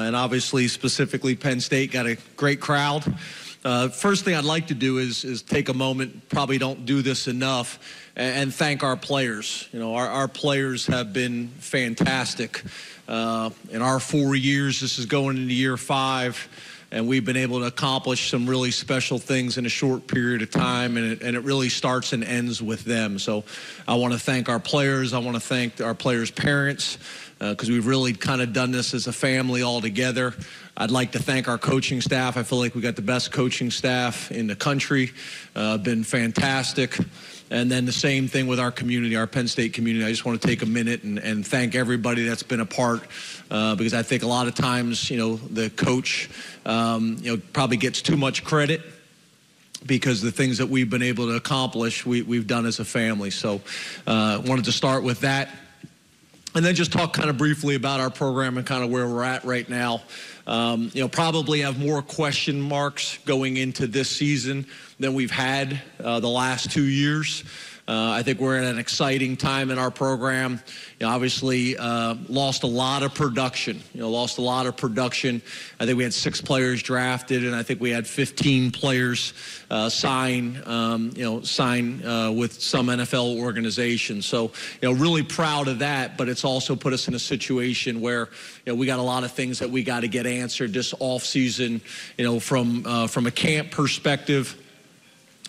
and obviously specifically Penn State got a great crowd. First thing I'd like to do is take a moment, probably don't do this enough, and thank our players. You know, our players have been fantastic. In our 4 years, this is going into year 5, and we've been able to accomplish some really special things in a short period of time, and it really starts and ends with them. So I want to thank our players. I want to thank our players' parents, because we've really kind of done this as a family all together. I'd like to thank our coaching staff. I feel like we got the best coaching staff in the country. Been fantastic. And then the same thing with our community, our Penn State community. I just want to take a minute and thank everybody that's been a part, because I think a lot of times, the coach, probably gets too much credit because the things that we've been able to accomplish, we've done as a family. So wanted to start with that. And then just talk kind of briefly about our program and kind of where we're at right now. Probably have more question marks going into this season than we've had the last 2 years. I think we're at an exciting time in our program. Obviously lost a lot of production. I think we had 6 players drafted, and I think we had 15 players sign with some NFL organizations. So, really proud of that, but it's also put us in a situation where, we got a lot of things that we got to get answered this off season, from a camp perspective,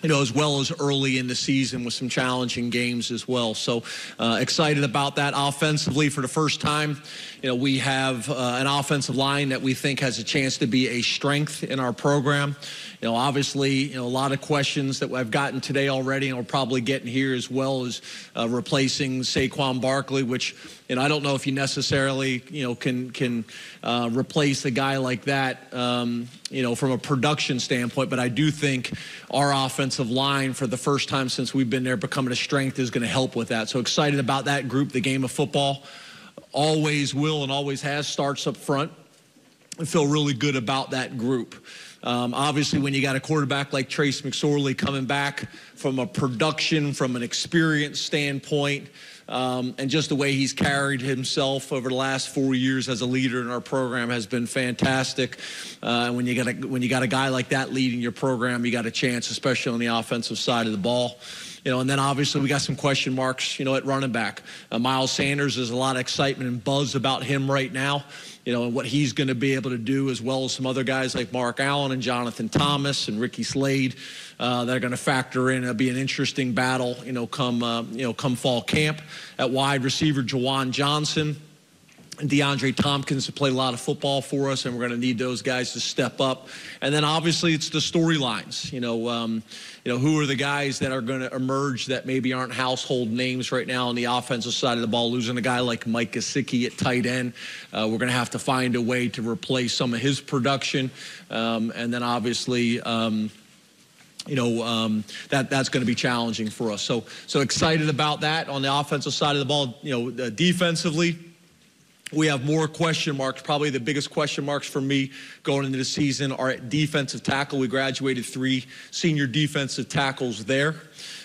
as well as early in the season with some challenging games as well. So excited about that. Offensively, for the first time, we have an offensive line that we think has a chance to be a strength in our program. Obviously, a lot of questions that I've gotten today already, and we're probably getting here, as well as replacing Saquon Barkley, which, I don't know if you necessarily, can replace a guy like that, from a production standpoint. But I do think our offensive line, for the first time since we've been there, becoming a strength, is going to help with that. So excited about that group. The game of football always will and always has starts up front. I feel really good about that group. Obviously, when you got a quarterback like Trace McSorley coming back, from a production, from an experience standpoint, and just the way he's carried himself over the last 4 years as a leader in our program has been fantastic. When you got a guy like that leading your program, you got a chance, especially on the offensive side of the ball. And then obviously we got some question marks, at running back. Miles Sanders, there's a lot of excitement and buzz about him right now, and what he's going to be able to do, as well as some other guys like Mark Allen and Jonathan Thomas and Ricky Slade that are going to factor in. It'll be an interesting battle, come fall camp. At wide receiver, Jawan Johnson and DeAndre Tompkins have played a lot of football for us, and we're going to need those guys to step up. And then obviously it's the storylines. Who are the guys that are going to emerge that maybe aren't household names right now on the offensive side of the ball? Losing a guy like Mike Gesicki at tight end, we're going to have to find a way to replace some of his production. And then obviously, that's going to be challenging for us. So excited about that on the offensive side of the ball. Defensively, we have more question marks. Probably the biggest question marks for me going into the season are at defensive tackle. We graduated 3 senior defensive tackles there.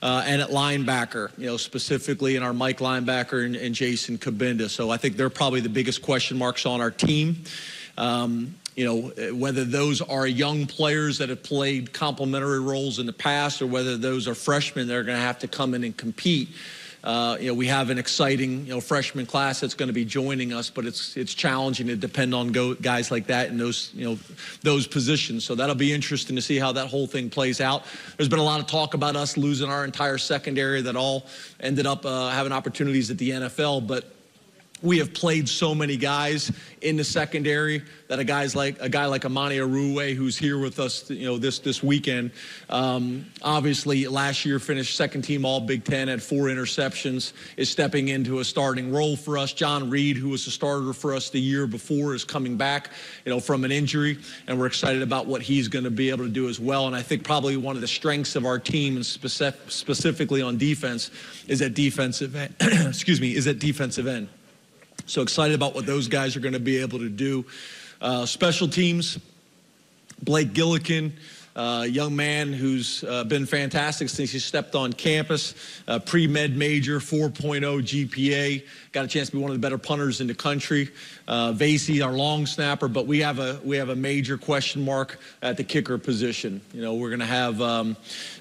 And at linebacker, specifically in our Mike linebacker and Jason Kabinda. So I think they're probably the biggest question marks on our team. Whether those are young players that have played complementary roles in the past, or whether those are freshmen that are going to have to come in and compete. We have an exciting, freshman class that's going to be joining us, but it's challenging to depend on guys like that in those positions. So that'll be interesting to see how that whole thing plays out. There's been a lot of talk about us losing our entire secondary that all ended up having opportunities at the NFL, but we have played so many guys in the secondary that a guy like Amani Aruwe, who's here with us, this weekend. Obviously, last year finished second team All Big Ten, had 4 interceptions, is stepping into a starting role for us. John Reed, who was a starter for us the year before, is coming back, from an injury, and we're excited about what he's going to be able to do as well. And I think probably one of the strengths of our team, and specifically on defense, is at defensive end. Defensive end. So excited about what those guys are going to be able to do. Special teams, Blake Gillikin, Young man who's been fantastic since he stepped on campus. Pre-med major, 4.0 GPA. Got a chance to be one of the better punters in the country. Vasey, our long snapper, but we have a major question mark at the kicker position. We're going to have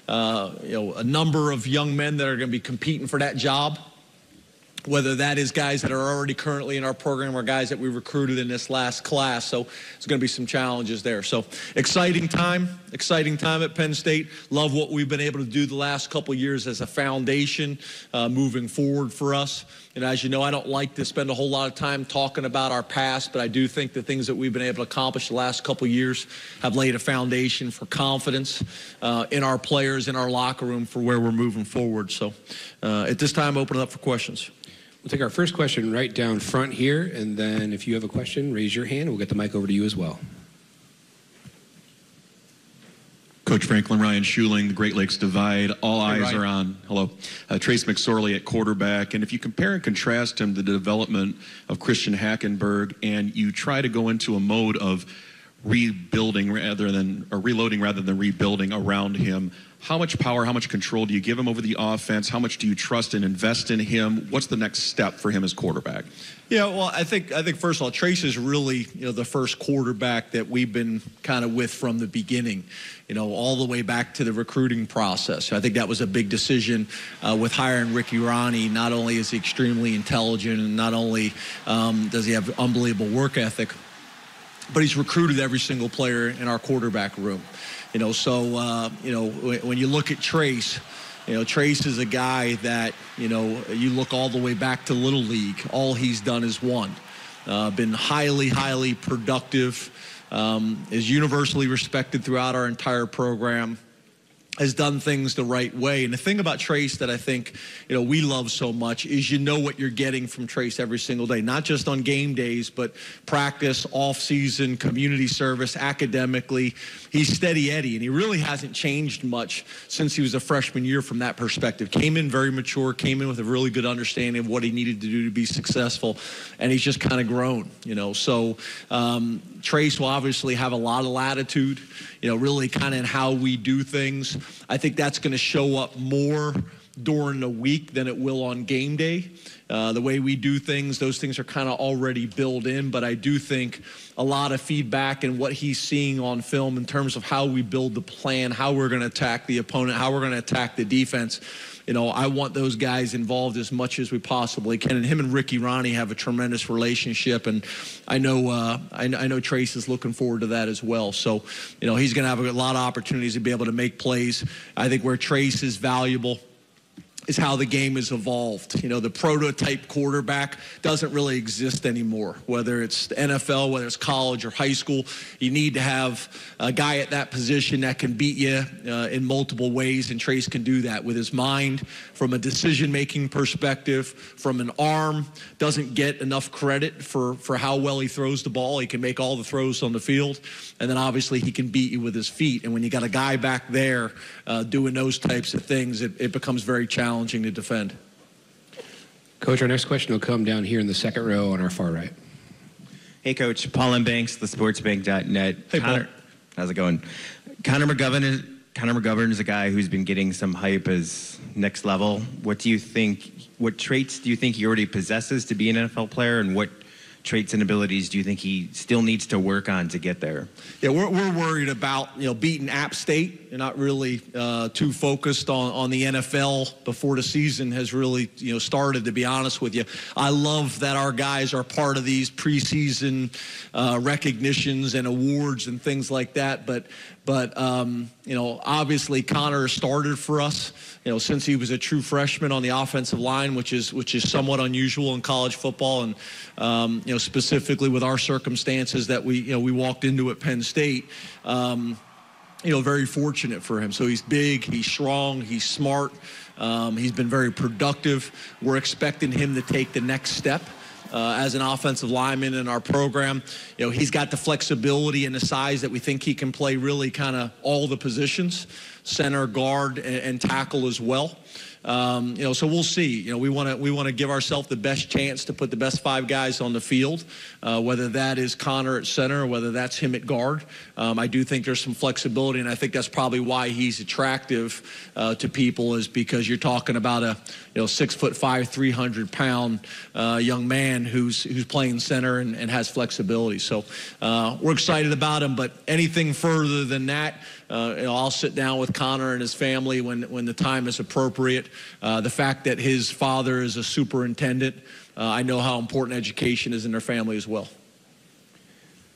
a number of young men that are going to be competing for that job, whether that is guys that are already currently in our program or guys that we recruited in this last class. So it's going to be some challenges there. So exciting time at Penn State. Love what we've been able to do the last couple of years as a foundation moving forward for us. And as you know, I don't like to spend a whole lot of time talking about our past, but I do think the things that we've been able to accomplish the last couple of years have laid a foundation for confidence in our players, in our locker room for where we're moving forward. So at this time, open it up for questions. We'll take our first question right down front here, and then if you have a question, raise your hand. We'll get the mic over to you as well. Coach Franklin, Ryan Schuling, the Great Lakes Divide. All eyes are on, Trace McSorley at quarterback. And if you compare and contrast him to the development of Christian Hackenberg, and you try to go into a mode of reloading rather than rebuilding around him, how much power, how much control do you give him over the offense? How much do you trust and invest in him? What's the next step for him as quarterback? Yeah, well, I think first of all, Trace is really the first quarterback that we've been kind of with from the beginning, all the way back to the recruiting process. I think that was a big decision with hiring Ricky Ronnie. Not only is he extremely intelligent, and not only does he have unbelievable work ethic, but he's recruited every single player in our quarterback room. So when you look at Trace, Trace is a guy that, you look all the way back to Little League. All he's done is won. Been highly productive, is universally respected throughout our entire program, has done things the right way. And the thing about Trace that I think, we love so much is what you're getting from Trace every single day, not just on game days, but practice, off-season, community service, academically. He's steady Eddie, and he really hasn't changed much since he was a freshman year from that perspective. Came in very mature, came in with a really good understanding of what he needed to do to be successful, and he's just kind of grown, So Trace will obviously have a lot of latitude, really kind of in how we do things. I think that's going to show up more during the week than it will on game day. The way we do things, those things are kind of already built in, but I do think a lot of feedback and what he's seeing on film in terms of how we build the plan, how we're going to attack the opponent, how we're going to attack the defense. I want those guys involved as much as we possibly can. And him and Ricky Ronnie have a tremendous relationship, and I know Trace is looking forward to that as well. So, he's going to have a lot of opportunities to be able to make plays. I think where Trace is valuable is how the game has evolved. The prototype quarterback doesn't really exist anymore, whether it's the NFL, whether it's college or high school. You need to have a guy at that position that can beat you in multiple ways, and Trace can do that with his mind, from a decision-making perspective, from an arm. Doesn't get enough credit for how well he throws the ball. He can make all the throws on the field, and then obviously he can beat you with his feet. And when you got a guy back there doing those types of things, it becomes very challenging to defend. Coach, our next question will come down here in the second row on our far right. Hey, Coach. Paul Banks, thesportsbank.net. Hey, Paul. How's it going? Connor McGovern is a guy who's been getting some hype as next level. What traits do you think he already possesses to be an NFL player, and what traits and abilities do you think he still needs to work on to get there? Yeah, we're worried about beating App State. You're not really too focused on the NFL before the season has really started, to be honest with you. I love that our guys are part of these preseason recognitions and awards and things like that, but obviously Connor started for us since he was a true freshman on the offensive line, which is somewhat unusual in college football, and specifically with our circumstances that we walked into at Penn State. Very fortunate for him. So he's big, he's strong, he's smart. He's been very productive. We're expecting him to take the next step as an offensive lineman in our program. He's got the flexibility and the size that we think he can play really kind of all the positions. center, guard, and tackle as well. So we'll see. We want to give ourselves the best chance to put the best 5 guys on the field, whether that is Connor at center or whether that's him at guard. I do think there's some flexibility, and I think that's probably why he's attractive to people, is because you're talking about a 6'5", 300-pound young man who's playing center and has flexibility. So we're excited about him, but anything further than that, I'll sit down with Connor and his family when the time is appropriate. The fact that his father is a superintendent, I know how important education is in their family as well.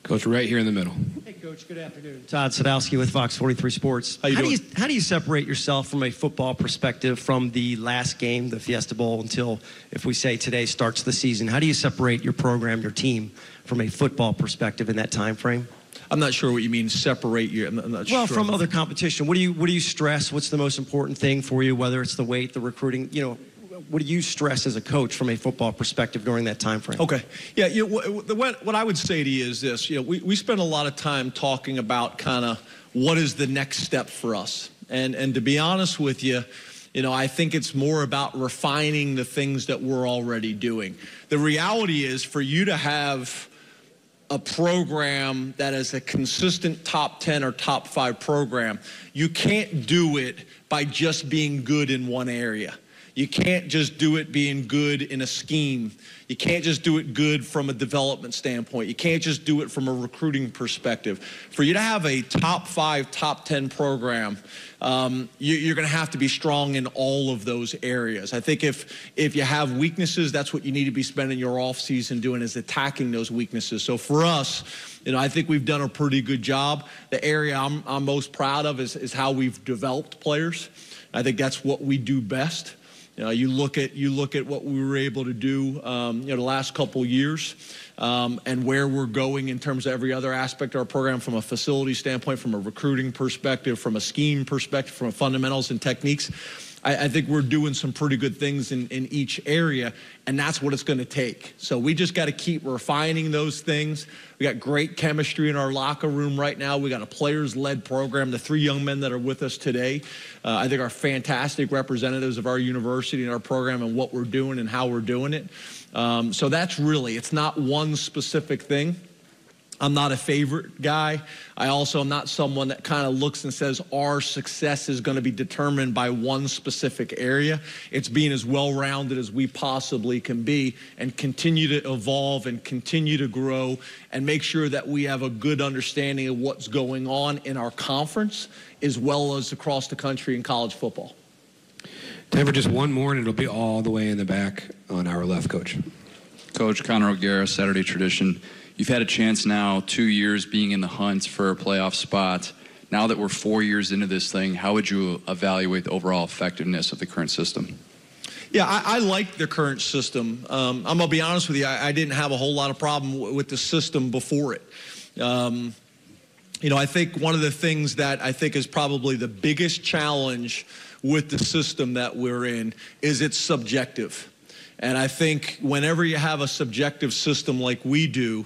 Coach, right here in the middle. Hey, Coach. Good afternoon. Todd Sadowski with Fox 43 Sports. How you doing? How do you separate yourself from a football perspective from the last game, the Fiesta Bowl, until, if we say today starts the season? How do you separate your program, your team, from a football perspective in that time frame? I'm not sure what you mean separate you. I'm not Well, sure. from other competition, what do you stress? What's the most important thing for you? Whether it's the weight, the recruiting, what do you stress as a coach from a football perspective during that time frame? Okay. Yeah, what I would say to you is this. We spend a lot of time talking about kind of what is the next step for us. And to be honest with you, I think it's more about refining the things that we're already doing. The reality is, for you to have a program that is a consistent top 10 or top 5 program, you can't do it by just being good in one area. You can't just do it being good in a scheme. You can't just do it good from a development standpoint. You can't just do it from a recruiting perspective. For you to have a top 5, top 10 program, you're going to have to be strong in all of those areas. I think if you have weaknesses, that's what you need to be spending your off season doing, is attacking those weaknesses. So for us, I think we've done a pretty good job. The area I'm most proud of is how we've developed players. I think that's what we do best. You look at what we were able to do, the last couple years, and where we're going in terms of every other aspect of our program, from a facility standpoint, from a recruiting perspective, from a scheme perspective, from fundamentals and techniques. I think we're doing some pretty good things in each area, and that's what it's going to take. So we just got to keep refining those things. We got great chemistry in our locker room right now. We got a players-led program. The 3 young men that are with us today, I think, are fantastic representatives of our university and our program and what we're doing and how we're doing it. So that's really, it's not one specific thing. I'm not a favorite guy. I also am not someone that kind of looks and says our success is going to be determined by one specific area. It's being as well-rounded as we possibly can be and continue to evolve and continue to grow and make sure that we have a good understanding of what's going on in our conference as well as across the country in college football. Time for just one more, and it'll be all the way in the back on our left, Coach. Coach Connor O'Gara, Saturday Tradition. You've had a chance now, 2 years being in the hunt for a playoff spot. Now that we're 4 years into this thing, how would you evaluate the overall effectiveness of the current system? Yeah, I like the current system. I'm going to be honest with you, I didn't have a whole lot of problem with the system before it. I think one of the things that I think is probably the biggest challenge with the system that we're in is it's subjective. And I think whenever you have a subjective system like we do,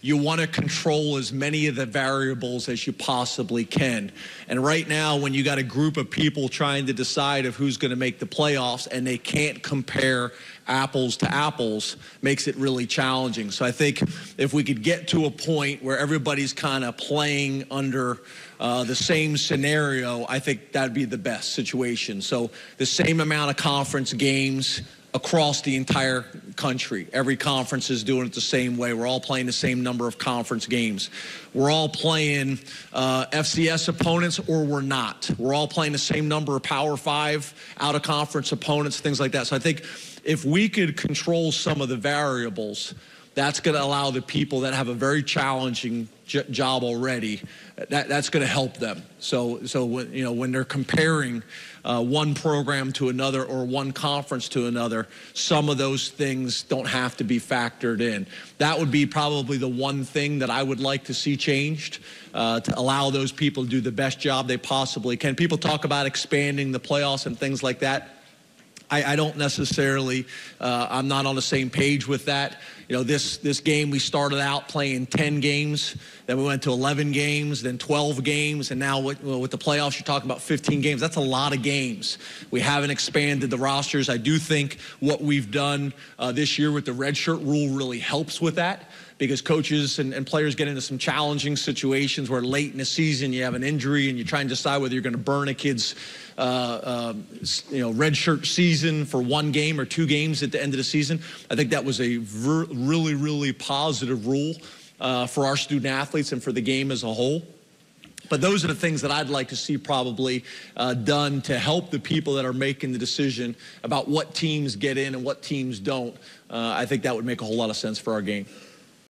you want to control as many of the variables as you possibly can. And right now, when you got a group of people trying to decide of who's going to make the playoffs and they can't compare apples to apples, makes it really challenging. So I think if we could get to a point where everybody's kind of playing under the same scenario, I think that'd be the best situation. So the same amount of conference games across the entire country. Every conference is doing it the same way. We're all playing the same number of conference games. We're all playing FCS opponents, or we're not. We're all playing the same number of Power 5 out-of-conference opponents, things like that. So I think if we could control some of the variables, that's going to allow the people that have a very challenging job already, that's going to help them. So when they're comparing one program to another or one conference to another, some of those things don't have to be factored in. That would be probably the one thing that I would like to see changed, to allow those people to do the best job they possibly can. People talk about expanding the playoffs and things like that. I don't necessarily, I'm not on the same page with that. this game we started out playing 10 games, then we went to 11 games, then 12 games, and now with the playoffs, you're talking about 15 games. That's a lot of games. We haven't expanded the rosters. I do think what we've done this year with the redshirt rule really helps with that, because coaches and players get into some challenging situations where late in the season you have an injury and you try and decide whether you're going to burn a kid's redshirt season for one game or two games at the end of the season. I think that was a really, really positive rule for our student athletes and for the game as a whole. But those are the things that I'd like to see probably done to help the people that are making the decision about what teams get in and what teams don't. I think that would make a whole lot of sense for our game.